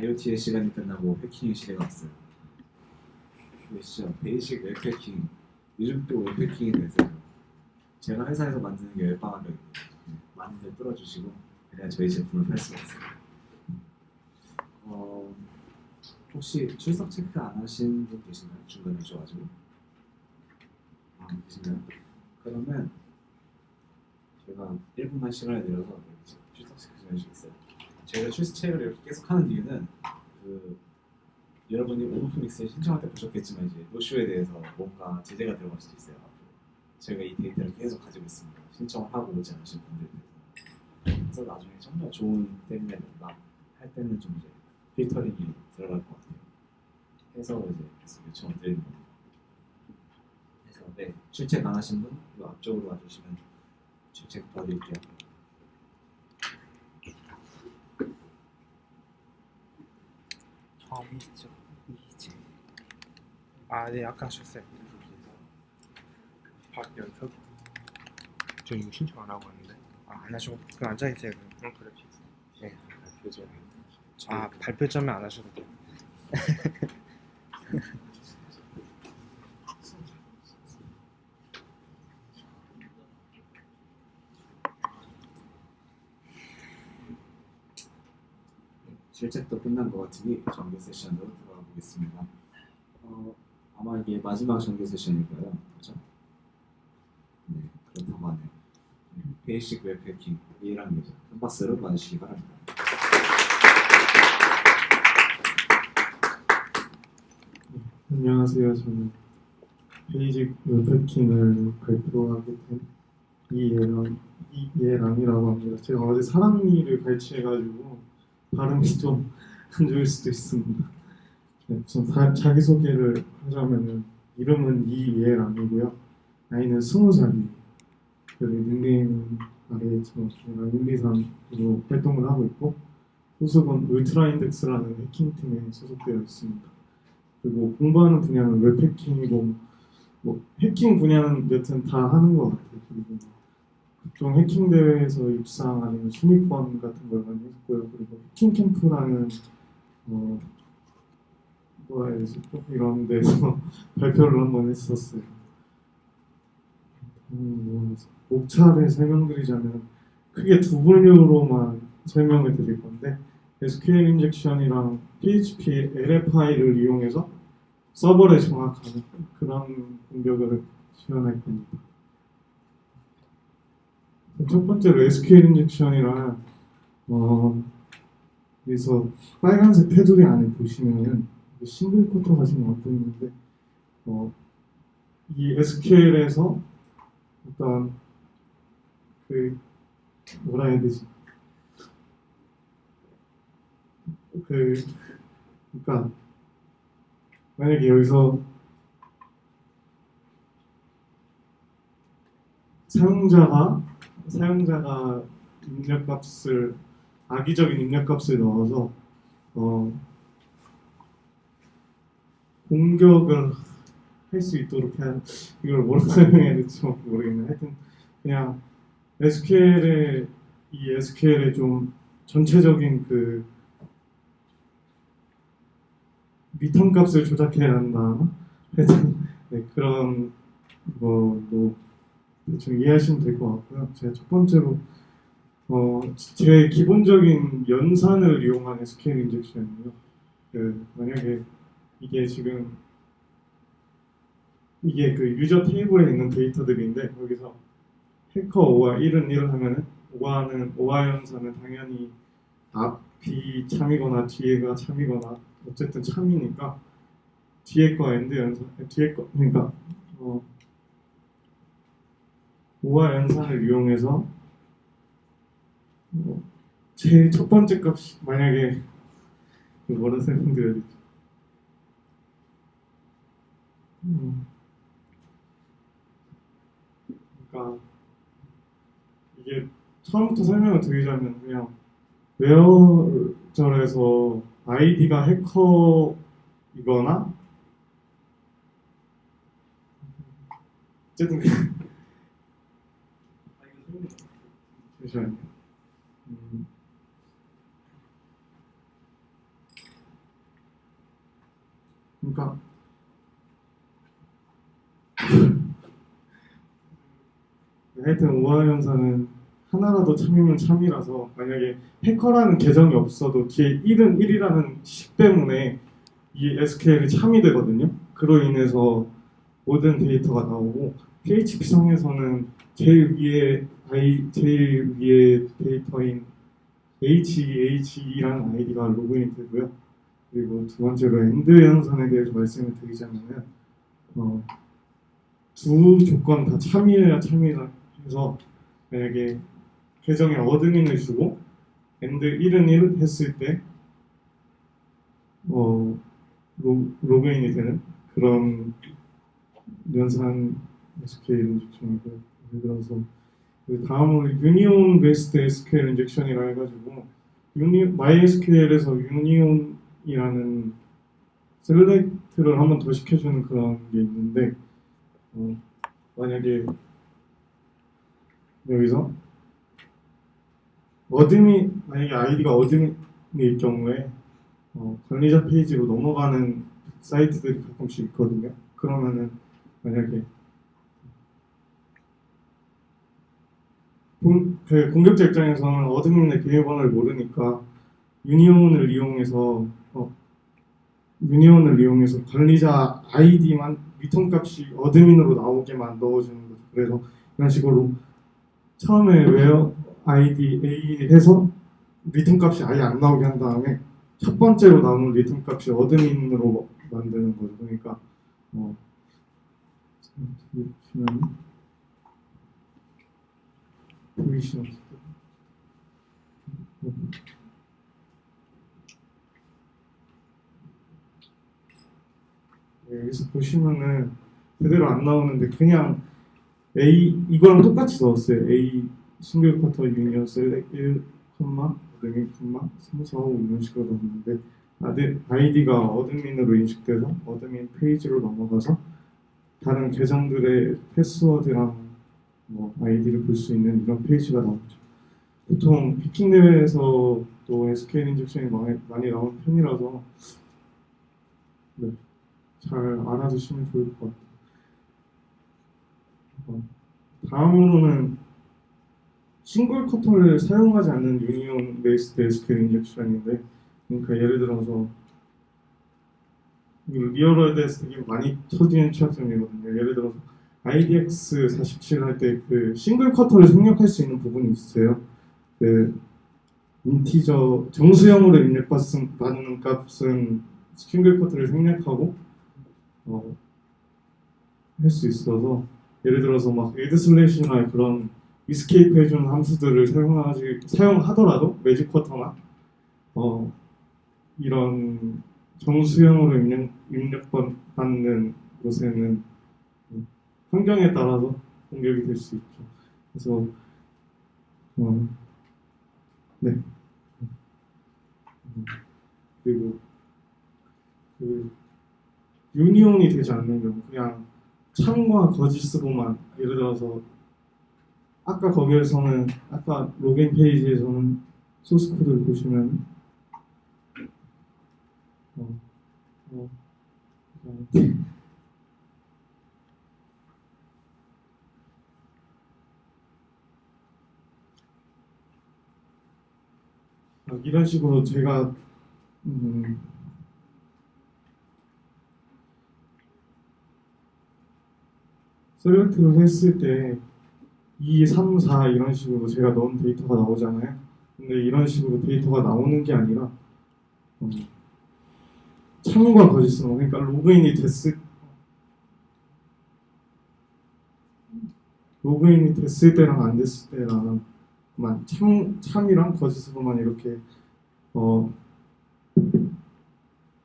IoT의 시간이 끝나고 해킹의 시대가 왔어요. 근데 진짜 베이직 웹 해킹, 요즘 또 웹 해킹이 돼서 제가 회사에서 만드는 게 웹방어력이에요. 많이들 뚫어주시고 그래야 저희 제품을 팔 수가 있어요. 혹시 출석 체크 안 하신 분 계신가요? 중간에 오셔가지고 계신가요? 그러면 제가 1분만 시간을 내려서 출석 체크 좀 해주겠어요. 제가 출석 체크를 이렇게 계속 하는 이유는 여러분이 오픈믹스에 신청할 때 보셨겠지만 이제 노쇼에 대해서 뭔가 제재가 들어갈 수도 있어요. 저희가 이 데이터를 계속 가지고 있습니다. 신청을 하고 오지 않으신 분들에 대해서. 그래서 나중에 정말 좋은 때문에 할 때는 좀 이제 필터링이 들어갈 것 같아요. 해서 이제 계속 요청을 드리는 겁니다. 그래서 네, 출첵 안 하신 분 이 앞쪽으로 와주시면 출첵 도와드릴게요. 처음이죠. 이제 네 아까 하셨어요. 밥 연습? 저 이거 신청 안 하고 왔는데. 안 하시고 그럼 앉아 계세요. 그럼. 그래. 네. 발표죠. 발표점에 안 하셔도 돼요. 실책도 끝난 것 같으니 정규 세션으로 들어가 보겠습니다. 아마 이게 마지막 정규 세션일 거예요. 그렇죠? 네, 그렇다고 하네요. 베이직 웹 해킹 1학년이죠. 큰 박수로 맞으시기 바랍니다. 안녕하세요. 저는 베이직 웹 해킹을 발표하게 된 이예람이라고 합니다. 제가 어제 사랑니를 발치해가지고 발음이 좀 안 좋을 수도 있습니다. 네, 우선 자기소개를 하자면은 이름은 이예람이고요. 나이는 20살이에요. 그리고 닉네임은 아래에 제가 윤리산으로 활동을 하고 있고 소속은 울트라인덱스라는 해킹팀에 소속되어 있습니다. 그리고 공부하는 분야는 웹 해킹이고 뭐 해킹 분야는 여튼 다 하는 것 같아요. 그리고 각종 해킹 대회에서 입상 아니면 순위권 같은 걸 많이 했고요. 그리고 해킹 캠프라는 뭐라 해야 되지? 이런 데서 발표를 한번 했었어요. 목차를 설명드리자면 크게 두 분류로만 설명을 드릴 건데 SQL 인젝션이랑 PHP LFI를 이용해서 서버를 장악하는 그런 공격을 시연할 겁니다. 첫 번째로 SQL 인젝션이란 여기서 빨간색 테두리 안에 보시면은 싱글 코트가 지금 안 보이는데 이 SQL에서 어떤 뭐라 해야 되지? 그러니까 만약에 여기서 사용자가 입력값을 악의적인 입력값을 넣어서 공격을 할 수 있도록 해야 이걸 뭐라고 설명해야 될지 모르겠네요. 하여튼 그냥 SQL의 좀 전체적인 리턴 값을 조작해야 한다. 하여튼 네, 그런 뭐 대충 이해하시면 될 것 같고요. 제가 첫 번째로 제 기본적인 연산을 이용한 SQL 인젝션이에요. 만약에 이게 유저 테이블에 있는 데이터들인데 여기서 해커 5와 1은 1을 하면은 5와 연산은 당연히 앞이 참이거나 뒤에가 참이거나 어쨌든 참이니까 뒤에 거 엔드 연산 그러니까 5와 연산을 이용해서 제일 첫 번째 값이 만약에 뭐라 설명드려야 되지? 그러니까 이게 처음부터 설명을 드리자면 그냥 웨어절에서 아이디가 해커이거나 어쨌든 잠시만요. 그러니까 하여튼 우아 연산은 하나라도 참이면 참이라서 만약에 해커라는 계정이 없어도 뒤에 1은 1이라는 식 때문에 이 SQL이 참이 되거든요. 그로 인해서 모든 데이터가 나오고 PHP 상에서는 제일 위에 데이터인 HE라는 아이디가 로그인이 되고요. 그리고 두 번째로 엔드 연산에 대해서 말씀을 드리자면은 두 조건 다 참여해야 참여해서 만약에 계정에 어드민을 주고 엔드 1은 1 했을 때 로그인이 되는 그런 연산 SQL 인젝션이고 예를 들어서 다음으로 유니온 베이스드 SQL 인젝션이라 해가지고 MySQL에서 유니온이라는 셀렉트를 한 번 더 시켜주는 그런 게 있는데 만약에 여기서 만약에 아이디가 어드민일 경우에 관리자 페이지로 넘어가는 사이트들이 가끔씩 있거든요. 그러면은 만약에 공격자 입장에서는 어드민의 비밀번호를 모르니까 유니온을 이용해서 관리자 아이디만 리턴 값이 어드민으로 나오게만 넣어주는 거죠. 그래서 이런 식으로 처음에 where id A 해서 리턴 값이 아예 안 나오게 한 다음에 첫 번째로 나오는 리턴 값이 어드민으로 만드는 거죠. 그러니까 보이시나요? 여기서 보시면은 제대로 안 나오는데 그냥 이거랑 똑같이 넣었어요. A 싱글 쿼터 유니언 셀렉 1, 어드민, 3, 4, 5 이런 식으로 넣었는데 아이디가 어드민으로 인식돼서 어드민 페이지로 넘어가서 다른 계정들의 패스워드랑 아이디를 볼 수 있는 이런 페이지가 나오죠. 보통 피킹 대회에서 또 SQL 인젝션이 많이 나오는 편이라서 잘 알아두시면 좋을 것 같아요. 다음으로는 싱글 커터를 사용하지 않는 유니온 베이스드 SQL 인젝션인데, 그러니까 예를 들어서 리얼월드에서 되게 많이 쳐지는 취약점이거든요. 예를 들어서 IDX 47 할 때 그 싱글 커터를 생략할 수 있는 부분이 있어요. 그 인티저 정수형으로 입력받는 값은 싱글 커터를 생략하고 할 수 있어서 예를 들어서 막 에드 슬래시나 그런 이스케이프 해주는 함수들을 사용하더라도 매직 쿼터나 이런 정수형으로 입력받는 곳에는 환경에 따라서 공격이 될 수 있죠. 그래서 네. 그리고 그 유니온이 되지 않는 경우 그냥 참과 거짓으로만 예를 들어서 아까 거기에서는 아까 로그인 페이지에서는 소스 코드를 보시면 이런 식으로 제가 셀렉트를 했을 때 2, 3, 4 이런 식으로 제가 넣은 데이터가 나오잖아요. 근데 이런 식으로 데이터가 나오는 게 아니라 참과 거짓으로 그러니까 로그인이 됐을 때랑 안 됐을 때랑 참이랑 거짓으로만 이렇게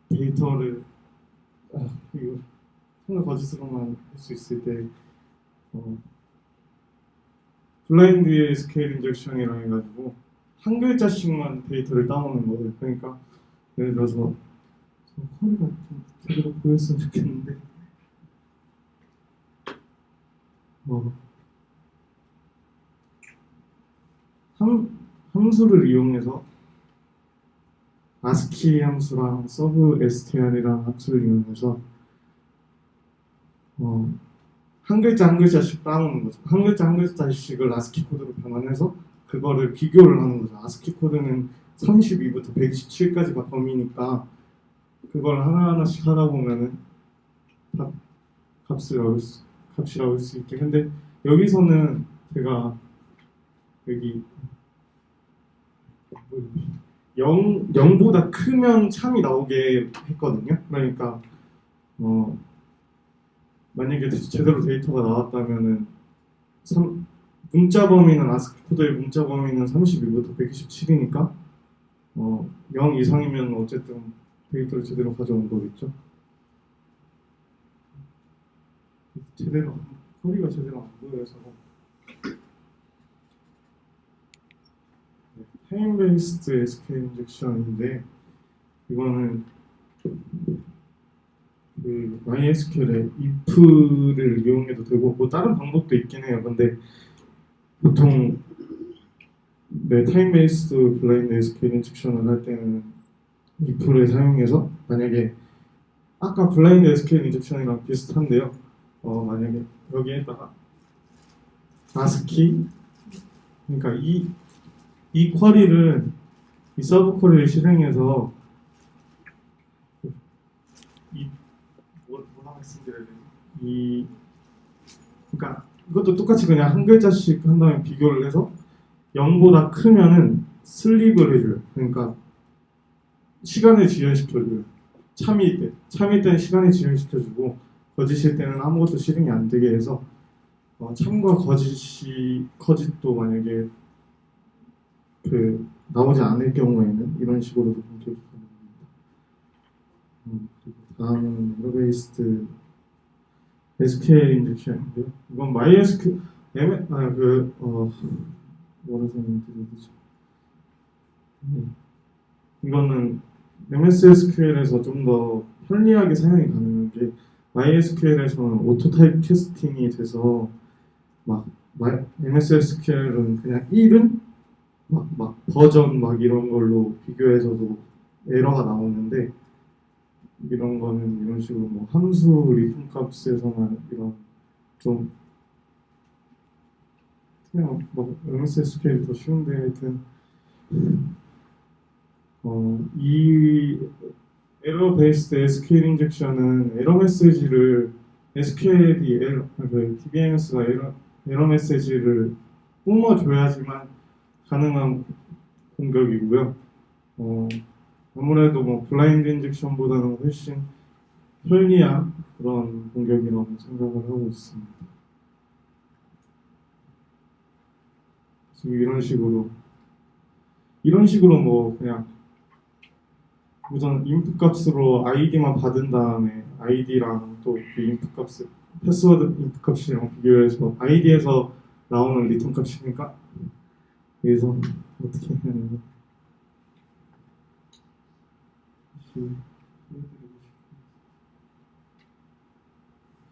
데이터를 이거 참과 거짓으로만 할 수 있을 때 블라인드 SQL 인젝션이라 해가지고 한 글자씩만 데이터를 따오는 거예요. 그러니까 예를 들어서 허리가 좀 제대로 보였으면 좋겠는데 함수를 이용해서 ASCII 함수랑 서브 str이라는 함수를 이용해서 한 글자 한 글자씩 따오는 거죠. 한 글자 한 글자씩을 ASCII 코드로 변환해서 그거를 비교를 하는 거죠. ASCII 코드는 32부터 127까지가 범위니까 그걸 하나하나씩 하다 보면은 다 값이 나올 수 있게. 근데 여기서는 제가 여기 0보다 크면 참이 나오게 했거든요. 그러니까 만약에 제대로 데이터가 나왔다면은 문자 범위는 ASCII 코드의 문자 범위는 32부터 127이니까 0 이상이면 어쨌든 데이터를 제대로 가져온 거겠죠. 제대로 소리가 제대로 안 보여서 타임 베이스드 SQL 인젝션인데 이거는 그 MySQL에 if를 이용해도 되고 뭐 다른 방법도 있긴 해요. 근데 보통 타임 베이스드 블라인드 SQL 인젝션을 할 때는 if를 사용해서 만약에 아까 블라인드 SQL 인젝션이랑 비슷한데요. 만약에 여기에다가 ASCII 그러니까 이 쿼리를 이 서브 쿼리를 실행해서 뭐라 말씀드려야 되지? 그러니까 이것도 똑같이 그냥 한 글자씩 한 다음에 비교를 해서 0보다 크면은 슬립을 해줘요. 그러니까 시간을 지연시켜줘요. 참일 때는 시간을 지연시켜주고 거짓일 때는 아무것도 실행이 안 되게 해서 참과 거짓도 만약에 나오지 않을 경우에는 이런 식으로도 공격이 가능합니다. 그리고 다음은 에러 베이스드 SQL 인젝션인데요. 이건 MySQL 뭐라 설명드려야 되죠? 이거는 MS SQL에서 좀 더 편리하게 사용이 가능한 게 MySQL에서는 오토 타입 캐스팅이 돼서 막 MS SQL은 그냥 1은 막 버전 막 이런 걸로 비교해서도 에러가 나오는데 이런 거는 이런 식으로 뭐 함수 리턴 값에서만 이런 좀 그냥 뭐 MS SQL이 더 쉬운데 하여튼 이 에러 베이스드 SQL 인젝션은 에러 메시지를 SQL이 DBMS가 에러 메시지를 뿜어줘야지만 가능한 공격이고요. 아무래도 뭐 블라인드 인젝션보다는 훨씬 편리한 그런 공격이라고 생각을 하고 있습니다. 지금 이런 식으로 뭐 그냥 우선 인풋 값으로 아이디만 받은 다음에 아이디랑 또 그 인풋 값을 패스워드 인풋 값이랑 비교해서 아이디에서 나오는 리턴 값이니까 여기서 어떻게 하냐면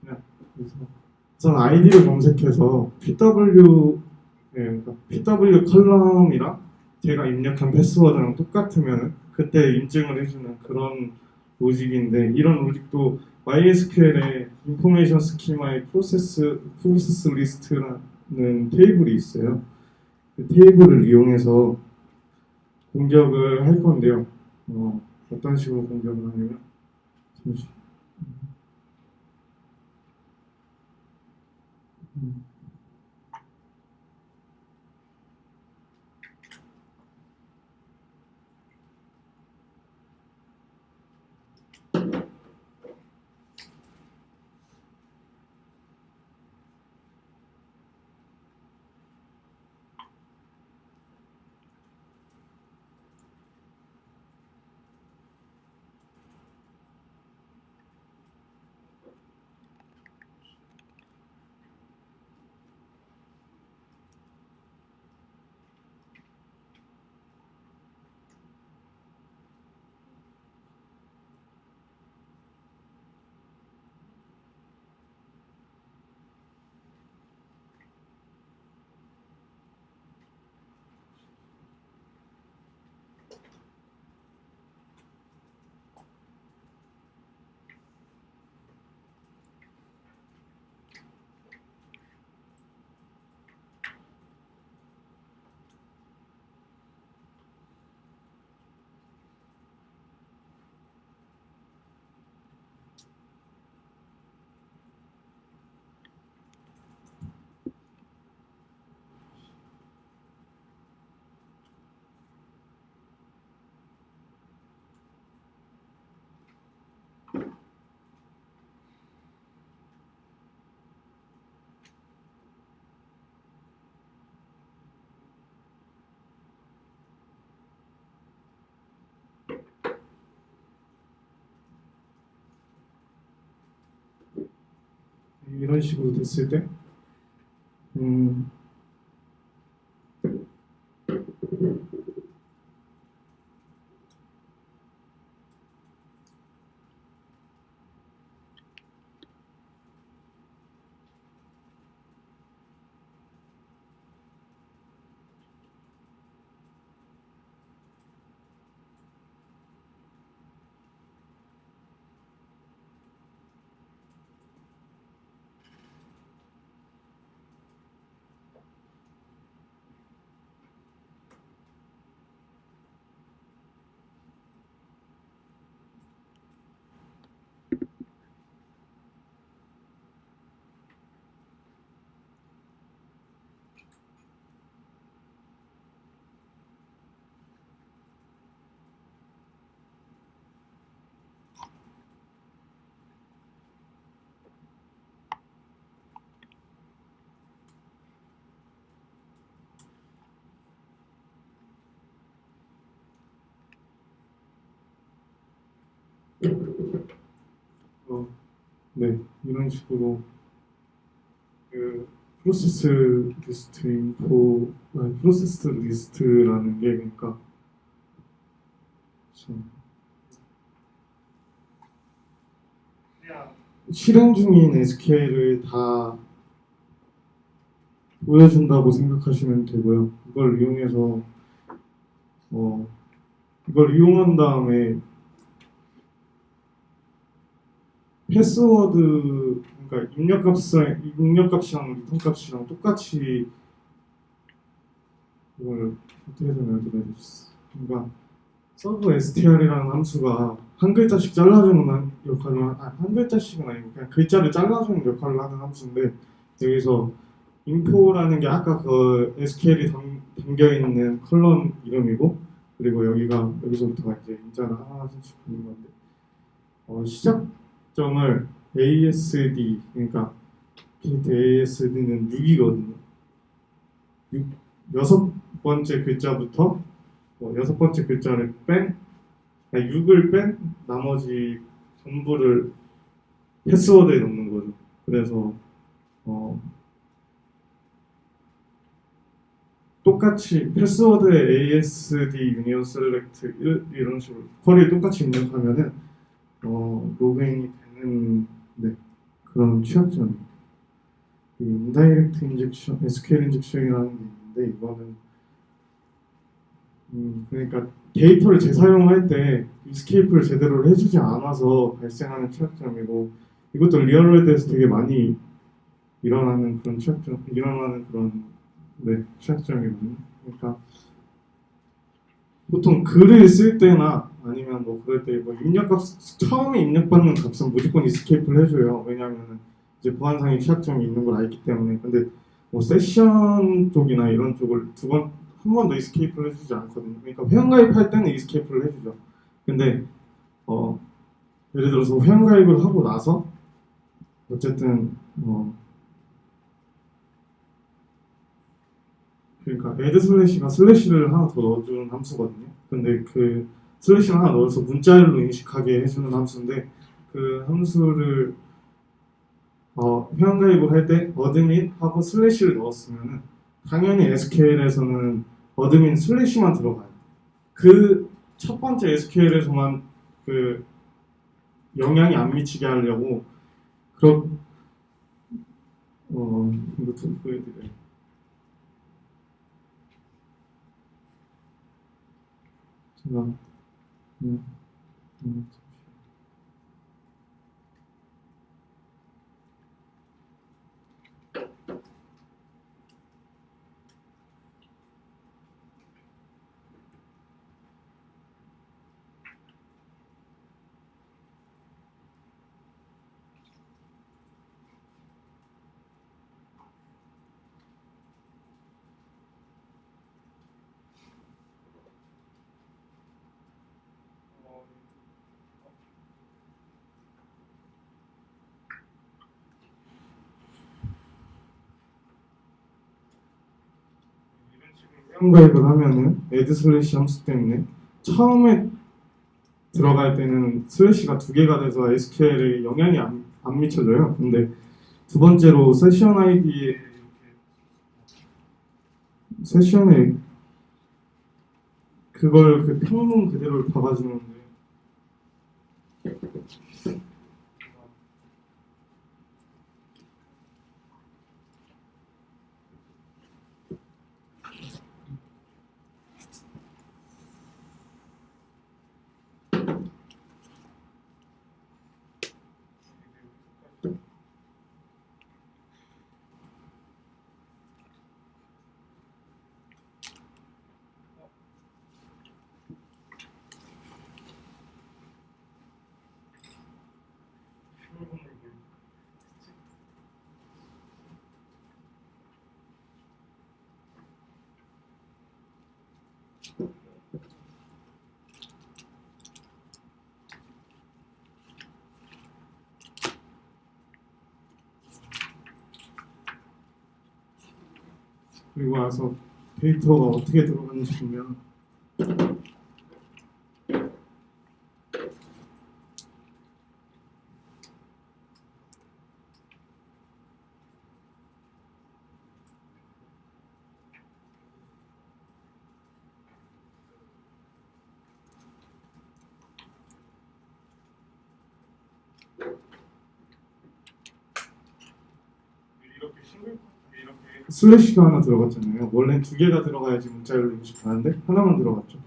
그냥 우선 아이디를 검색해서 PW 컬럼이랑 제가 입력한 패스워드랑 똑같으면 그때 인증을 해주는 그런 로직인데 이런 로직도 MySQL에 인포메이션 스키마의 프로세스 리스트라는 테이블이 있어요. 그 테이블을 이용해서 공격을 할 건데요. 어떤 식으로 공격을 하냐면 잠시. 이런 식으로 됐을 때 네, 이런 식으로 그 프로세스 리스트라는 게 그러니까 실행 중인 SQL을 다 보여준다고 생각하시면 되고요. 이걸 이용한 다음에 패스워드, 그러니까 입력값이랑 리턴값이랑 똑같이 이걸 어떻게 설명해야 되지? 그러니까 서브 str이라는 함수가 한 글자씩 잘라주는 역할을 한 글자씩은 아니고 그냥 글자를 잘라주는 역할을 하는 함수인데 여기서 info라는 게 아까 그 SQL이 담겨 있는 컬럼 이름이고 그리고 여기서부터가 이제 인자를 하나씩 보는 건데 시작점을 ASD 그러니까 게이트 ASD는 6이거든요. 여섯 번째 글자부터 여섯 번째 글자를 6을 뺀 나머지 전부를 패스워드에 넣는 거죠. 그래서 똑같이 패스워드에 ASD 유니온 셀렉트 이런 식으로 쿼리를 똑같이 입력하면은 로그인이 되는 그런 취약점입니다. 인다이렉트 인젝션, SQL 인젝션이라는 게 있는데 이거는 그러니까 데이터를 재사용할 때 이스케이프를 제대로 해주지 않아서 발생하는 취약점이고 이것도 리얼월드에서 되게 많이 일어나는 그런 취약점이거든요. 그러니까 보통 글을 쓸 때나 아니면 그럴 때 입력값 처음에 입력받는 값은 무조건 이스케이프를 해줘요. 왜냐하면 이제 보안상의 취약점이 있는 걸 알기 때문에. 근데 세션 쪽이나 이런 쪽을 한 번 더 이스케이프를 해주지 않거든요. 그러니까 회원가입할 때는 이스케이프를 해주죠. 근데 예를 들어서 회원가입을 하고 나서 어쨌든 그러니까 add 슬래시가 슬래시를 하나 더 넣어주는 함수거든요. 근데 그 슬래시를 하나 넣어서 문자열로 인식하게 해주는 함수인데 그 함수를 회원가입을 할 때 어드민 하고 슬래시를 넣었으면은 당연히 SQL에서는 어드민 슬래시만 들어가요. 그 첫 번째 SQL에서만 그 영향이 안 미치게 하려고 이거 좀 보여드려요. 제가 회원가입을 하면은 add 슬래시 함수 때문에 처음에 들어갈 때는 슬래시가 2개가 돼서 SQL에 영향이 안 미쳐져요. 근데 두 번째로 세션 아이디에 세션에 그걸 그 평문 그대로 박아주는데 그리고 와서 데이터가 어떻게 들어가는지 보면 슬래시가 하나 들어갔잖아요. 원래 두 개가 들어가야지 문자열로 인식하는데 하나만 들어갔죠.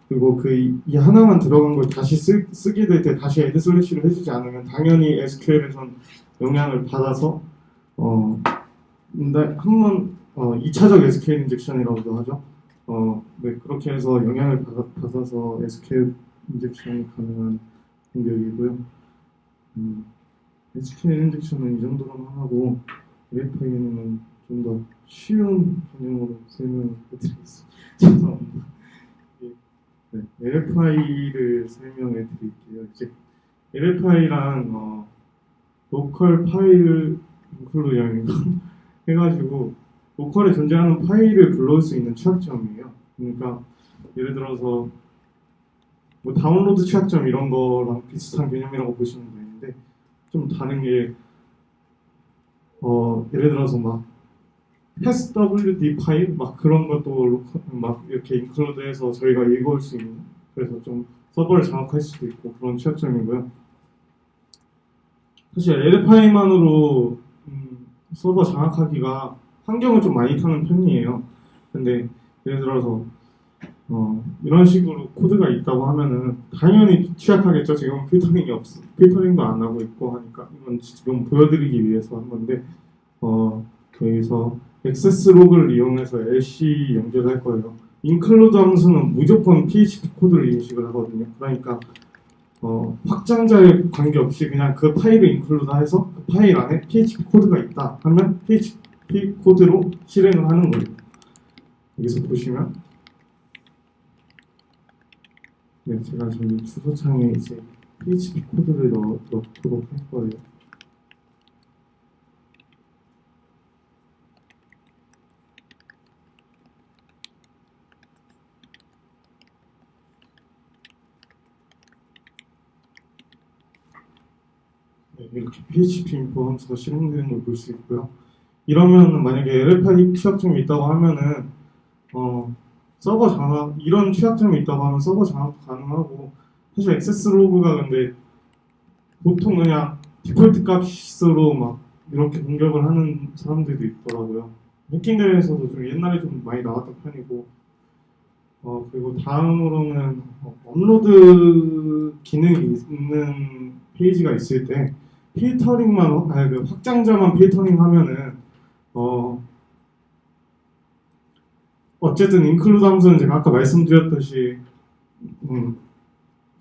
그리고 이 하나만 들어간 걸 다시 쓰게 될 때 다시 애드 슬래시를 해주지 않으면 당연히 SQL에선 영향을 받아서 근데 한번 2차적 SQL 인젝션이라고도 하죠. 네, 그렇게 해서 영향을 받아서 SQL 인젝션이 가능한 공격이고요. SQL 인젝션은 이 정도로만 하고 LFI는 좀 더 쉬운 개념으로 설명을 해드리겠습니다. 죄송합니다. 네, LFI를 설명해 드릴게요. 이제 LFI란 로컬 파일 인클루전인가 해가지고 로컬에 존재하는 파일을 불러올 수 있는 취약점이에요. 그러니까 예를 들어서 뭐 다운로드 취약점 이런 거랑 비슷한 개념이라고 보시면 되는데 좀 다른 게 예를 들어서 막 SWD 파일 막 그런 것도 막 이렇게 인클루드해서 저희가 읽어올 수 있는 그래서 좀 서버를 장악할 수도 있고 그런 취약점이고요. 사실 LFI만으로 서버 장악하기가 환경을 좀 많이 타는 편이에요. 근데 예를 들어서 이런 식으로 코드가 있다고 하면은 당연히 취약하겠죠. 지금 필터링도 안 하고 있고 하니까 이건 지금 보여드리기 위해서 한 건데 여기서 액세스 로그를 이용해서 LC 연결할 거예요. include 함수는 무조건 PHP 코드를 인식을 하거든요. 그러니까 확장자에 관계없이 그냥 그 파일을 include 해서 그 파일 안에 PHP 코드가 있다 하면 PHP 코드로 실행을 하는 거예요. 여기서 보시면 네, 제가 저기 주소창에 이제 PHP 코드를 넣도록 할 거예요. 네, 이렇게 PHP 인포 함수가 실행되는 걸 볼 수 있고요. 이러면 만약에 LFI 취약점이 있다고 하면은 서버 장악 이런 취약점이 있다고 하면 서버 장악도 가능하고 사실 액세스 로그가 근데 보통 그냥 디폴트 값으로 막 이렇게 공격을 하는 사람들도 있더라고요. 해킹 대회에서도 좀 옛날에 좀 많이 나왔던 편이고 그리고 다음으로는 업로드 기능이 있는 페이지가 있을 때 필터링만 그 확장자만 필터링하면은 어쨌든 인클루드 함수는 제가 아까 말씀드렸듯이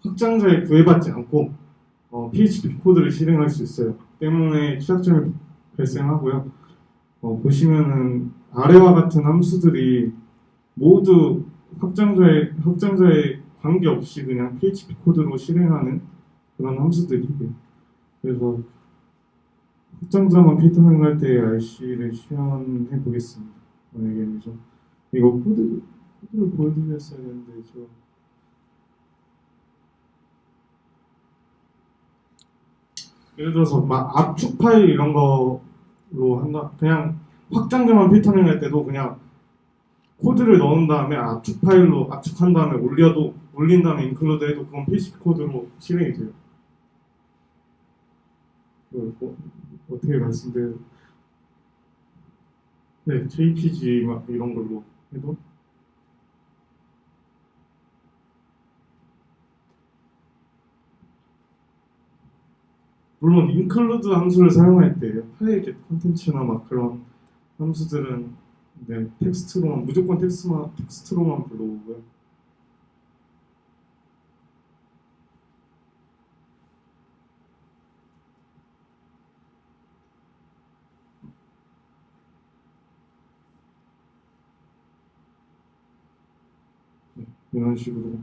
확장자에 구애받지 않고 PHP 코드를 실행할 수 있어요. 때문에 취약점이 발생하고요. 보시면은 아래와 같은 함수들이 모두 확장자에 관계없이 그냥 PHP 코드로 실행하는 그런 함수들이에요. 그래서 확장자만 필터링할 때 RC를 시연해 보겠습니다. 만약에 이거 코드를 보여드렸어야 되는데 예를 들어서 막 압축 파일 이런 거 한다. 그냥 확장자만 피터닝 할 때도 그냥 코드를 넣은 다음에 압축 파일로 압축한 다음에 올린 다음에 인클루드 해도 그건 PHP 코드로 실행이 돼요. 어떻게 말씀드려요? 네, JPG 막 이런 걸로 해도 물론 include 함수를 사용할 때 파일 get 컨텐츠나 막 그런 함수들은 네, 무조건 텍스트로만 불러오고요. 네, 이런 식으로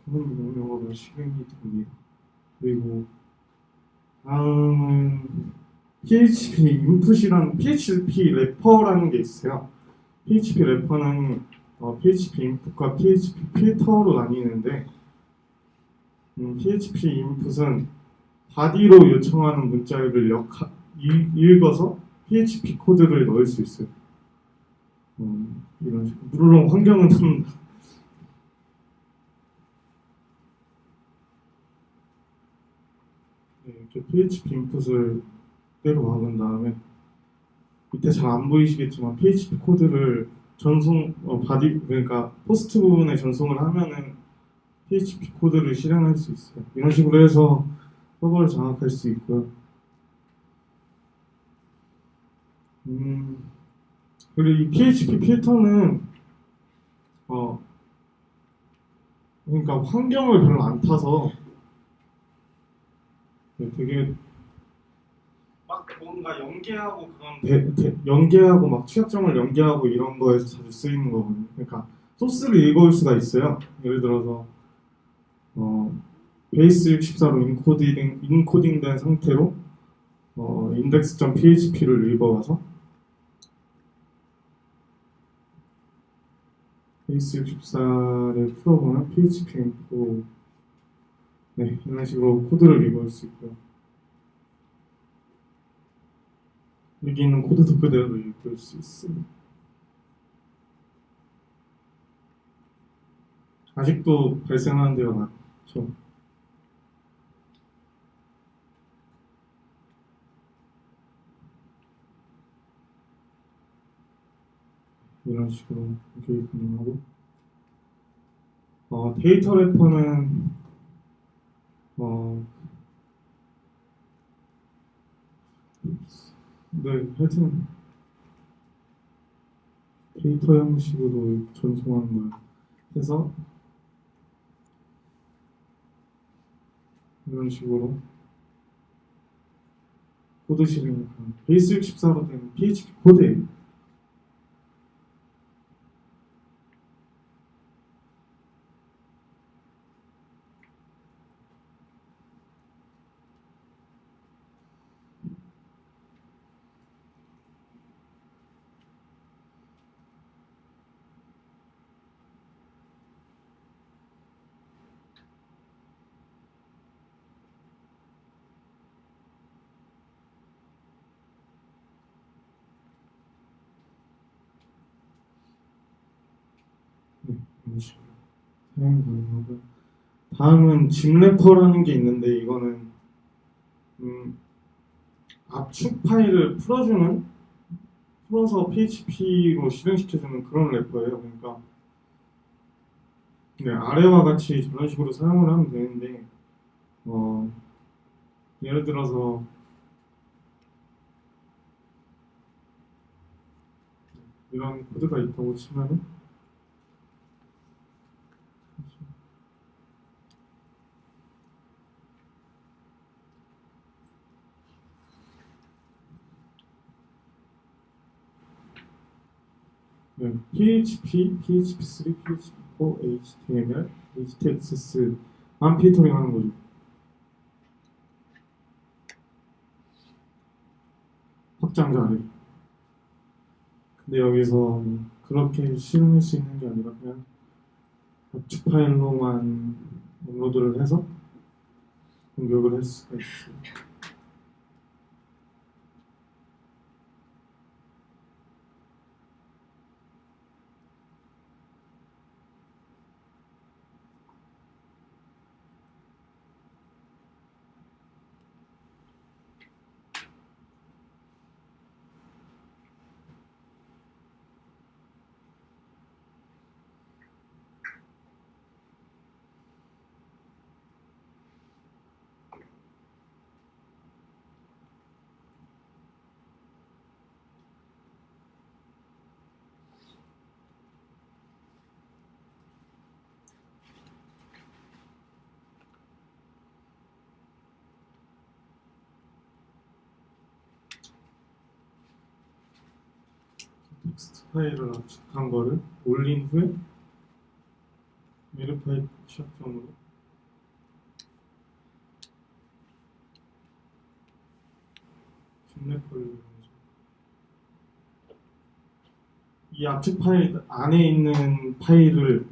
커맨드 명령어가 실행이 됩니다. 그리고 다음은 PHP 인풋이랑 PHP 래퍼라는 게 있어요. PHP 래퍼는 PHP 인풋과 PHP 필터로 나뉘는데 PHP 인풋은 바디로 요청하는 문자를 읽어서 PHP 코드를 넣을 수 있어요. 이런 식으로. 물론 환경은 좀 이렇게 PHP 인풋을 때로 박은 다음에 밑에 잘 안 보이시겠지만 PHP 코드를 그러니까 포스트 부분에 전송을 하면은 PHP 코드를 실행할 수 있어요. 이런 식으로 해서 서버를 장악할 수 있고요. 그리고 이 PHP 필터는 그러니까 환경을 별로 안 타서 되게 막 뭔가 연계하고 막 취약점을 연계하고 이런 거에서 자주 쓰이는 거거든요. 그러니까 소스를 읽어올 수가 있어요. 예를 들어서 베이스 64로 인코딩된 상태로 index.php를 읽어와서 베이스 64를 풀어보면 php 인포 네, 이런 식으로 코드를 읽어올 수 있고요. 여기 있는 코드도 그대로 읽을 수 있습니다. 아직도 발생하는 데가 많죠. 이런 식으로 이렇게 가능하고 데이터 래퍼는 네, 하여튼 데이터 형식으로 전송하는 걸 해서 이런 식으로 코드 실행을 하는 베이스 64로 된 PHP 코드예요. 네, 이런 식으로 사용 가능하고 다음은 집 래퍼라는 게 있는데 이거는 압축 파일을 풀어서 PHP로 실행시켜주는 그런 래퍼예요. 그러니까 네, 아래와 같이 저런 식으로 사용을 하면 되는데 예를 들어서 이런 코드가 있다고 치면은 네, PHP, PHP3, PHP4, HTML, HTXS만 필터링 하는 거죠. 확장자를. 근데 여기서 그렇게 실행할 수 있는 게 아니라 그냥 압축 파일로만 업로드를 해서 공격을 할 수가 있어요. 텍스트 파일을 압축한 거를 올린 후에 메르파이 시작점으로 줌레퍼를 이 압축 파일 안에 있는 파일을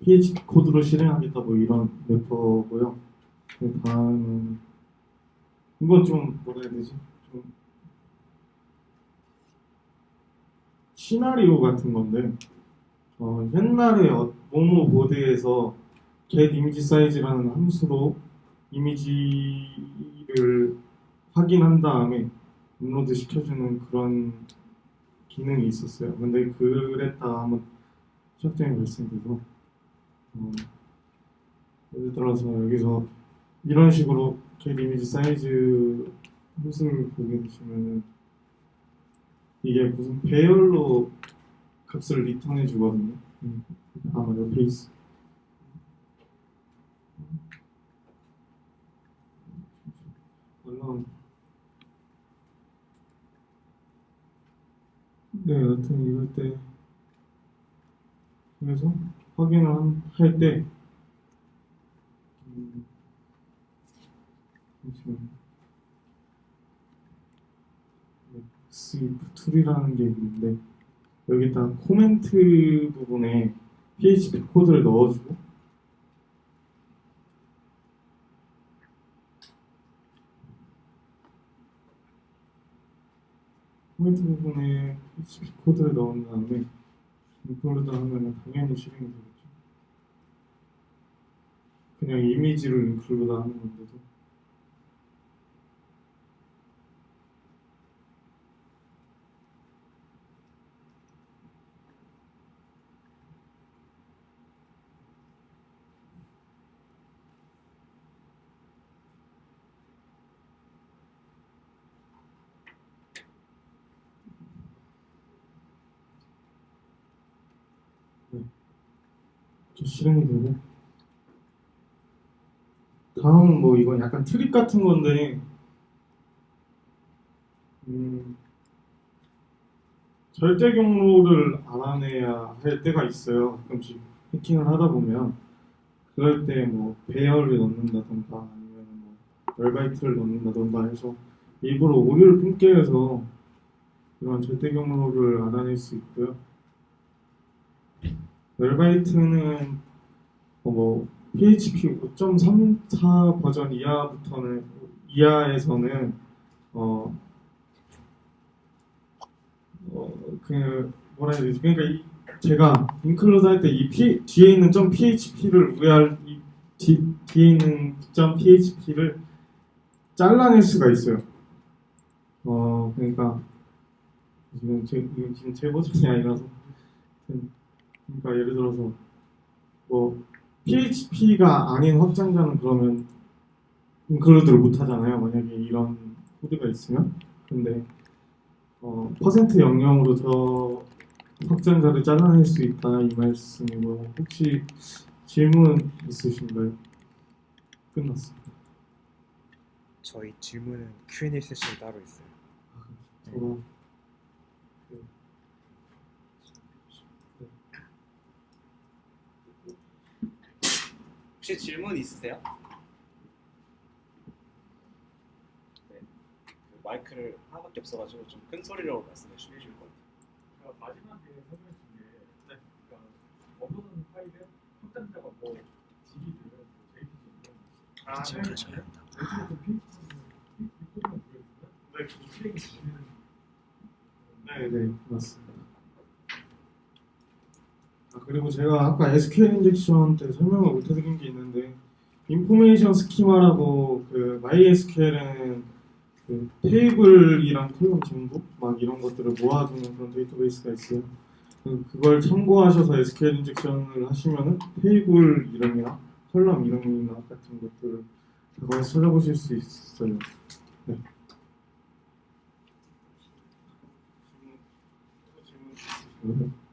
PHP 코드로 실행하겠다 뭐 이런 래퍼고요. 그 다음은 이건 좀 뭐라 해야 되지? 좀 시나리오 같은 건데 옛날에 모모 보드에서 get image size라는 함수로 이미지를 확인한 다음에 업로드 시켜주는 그런 기능이 있었어요. 근데 그랬다가 한번 시작점이 발생돼서 예를 들어서 여기서 이런 식으로 get image size 함수를 보게 되시면은 이게 무슨 배열로 값을 리턴해 주거든요. 아마 옆에 있어. 물론 네, 여튼 이럴 때 그래서 확인을 할 때 잠시만요. if 툴이라는 게 있는데 여기다 코멘트 부분에 PHP 코드를 넣어주고 코멘트 부분에 PHP 코드를 넣은 다음에 인클루드 하면 당연히 실행이 되겠죠. 그냥 이미지를 인클루드 하는 건데도 실행이 되고 다음은 뭐 이건 약간 트릭 같은 건데 절대 경로를 알아내야 할 때가 있어요. 가끔씩 해킹을 하다 보면 그럴 때 뭐 배열을 넣는다던가 아니면 뭐 열바이트를 넣는다던가 해서 일부러 오류를 품게 해서 이런 절대 경로를 알아낼 수 있고요. 열바이트는 뭐 PHP 5.34 버전 이하에서는 그 뭐라 해야 되지? 그러니까 제가 인클루드 할 때 이 뒤에 있는 .php를 뒤에 있는 .php를 잘라낼 수가 있어요. 그러니까 이건 지금 제 버전이 아니라서 그러니까 예를 들어서 뭐 PHP가 아닌 확장자는 그러면 인클루드를 못 하잖아요. 만약에 이런 코드가 있으면. 근데 %00으로 저 확장자를 잘라낼 수 있다 이 말씀이고요. 혹시 질문 있으신가요? 끝났습니다. 저희 질문은 Q&A 세션 따로 있어요. 제가 혹시 질문 있으세요? 네. 그 마이크를 하나밖에 없어가지고 좀 큰 소리로 말씀해 주실 것 같아요. 제가 마지막에 설명해 준 게, 그러니까 업로드 파일에 확장자가 뭐 집이 되면 JPG 이런 네, 맞습니다. 그리고 제가 아까 SQL 인젝션 때 설명을 못 해드린 게 있는데 인포메이션 스키마라고 그 MySQL에는 그 테이블이랑 콜럼 정보 막 이런 것들을 모아두는 그런 데이터베이스가 있어요. 그걸 참고하셔서 SQL 인젝션을 하시면은 테이블 이름이나 컬럼 이름이나 같은 것들을 거기서 찾아보실 수 있어요. 네. 질문 있으신가요?